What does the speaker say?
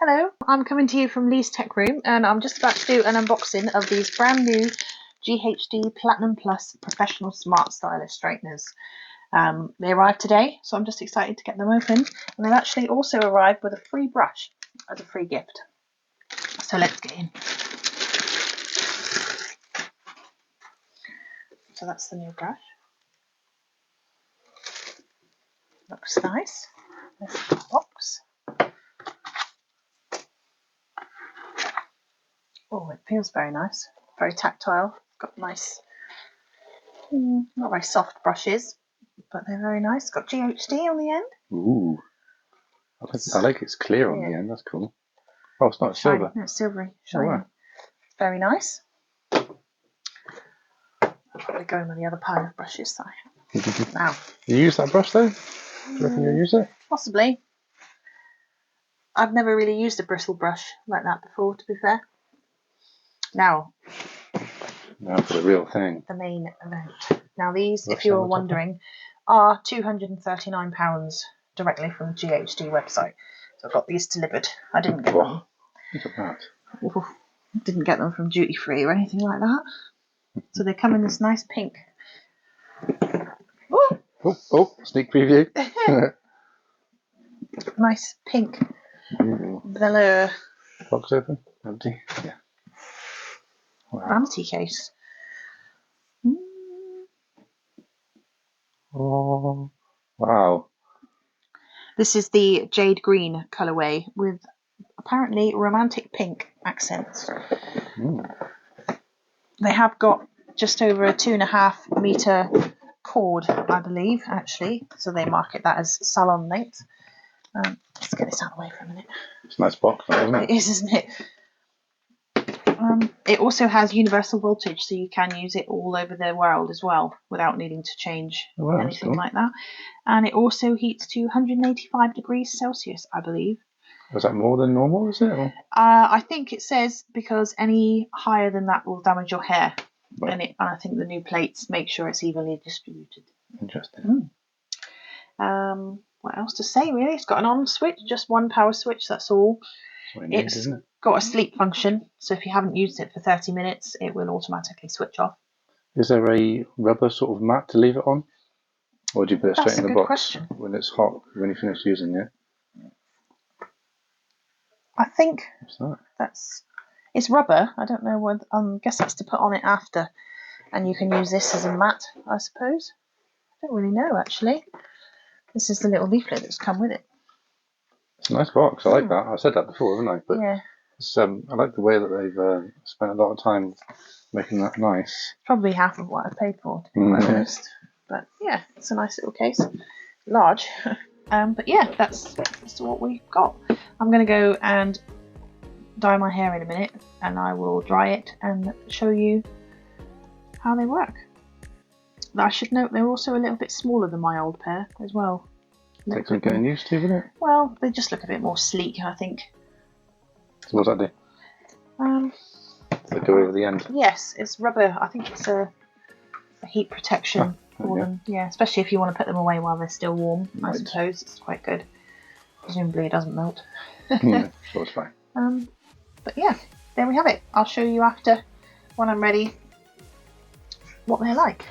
Hello, I'm coming to you from Lee's Tech Room, and I'm just about to do an unboxing of these brand new GHD Platinum Plus Professional Smart Stylus Straighteners. They arrived today, so I'm just excited to get them open. And they've actually also arrived with a free brush as a free gift. So let's get in. So that's the new brush. Looks nice. There's the box. Oh, it feels very nice. Very tactile. Got nice, not very soft brushes, but they're very nice. Got GHD on the end. Ooh. I like it's clear on the end. That's cool. Oh, it's not silver. No, it's silvery. Shiny. Oh, wow. Very nice. I'll probably go in with the other pile of brushes that I have. Now. You use that brush though? Do you reckon you'll use it? Possibly. I've never really used a bristle brush like that before, to be fair. Now for the real thing. The main event. Now these, if you were wondering, are £239 directly from the GHD website. So I've got these delivered. I didn't get them. Look at that. Ooh, didn't get them from duty free or anything like that. So they come in this nice pink. Oh, sneak preview. Nice pink velour. Box open. Empty. Yeah. Wow. Vanity case. Oh, wow. This is the jade green colourway with apparently romantic pink accents. They have got just over a 2.5 metre cord, I believe, actually. So they market that as salon length. Let's get this out of the way for a minute. It's a nice box, isn't it? It is, isn't it? It also has universal voltage, so you can use it all over the world as well without needing to change anything like that. And it also heats to 185 degrees Celsius, I believe. Was that more than normal, is it? Or? I think it says because any higher than that will damage your hair. Right. And I think the new plates make sure it's evenly distributed. Interesting. What else to say, really? It's got an on switch, just one power switch, that's all. It's got a sleep function, so if you haven't used it for 30 minutes, it will automatically switch off. Is there a rubber sort of mat to leave it on? Or do you put it straight in the box question. When it's hot, when you finish using it? I think it's rubber. I don't know what. I guess it's to put on it after, and you can use this as a mat, I suppose. I don't really know actually. This is the little leaflet that's come with it. It's a nice box. I like that. I said that before, haven't I? But yeah. It's, I like the way that they've spent a lot of time making that nice. Probably half of what I paid for, to be quite honest. But yeah, it's a nice little case. Large. But yeah, that's what we've got. I'm going to go and dye my hair in a minute, and I will dry it and show you how they work. I should note they're also a little bit smaller than my old pair as well. Takes some getting used to, wouldn't it? Well, they just look a bit more sleek, I think. So what does that do? They go over the end? Yes, it's rubber. I think it's a heat protection for them. Yeah, especially if you want to put them away while they're still warm. I suppose it's quite good. Presumably it doesn't melt. Sure, it's fine. But yeah, there we have it. I'll show you after, when I'm ready, what they're like.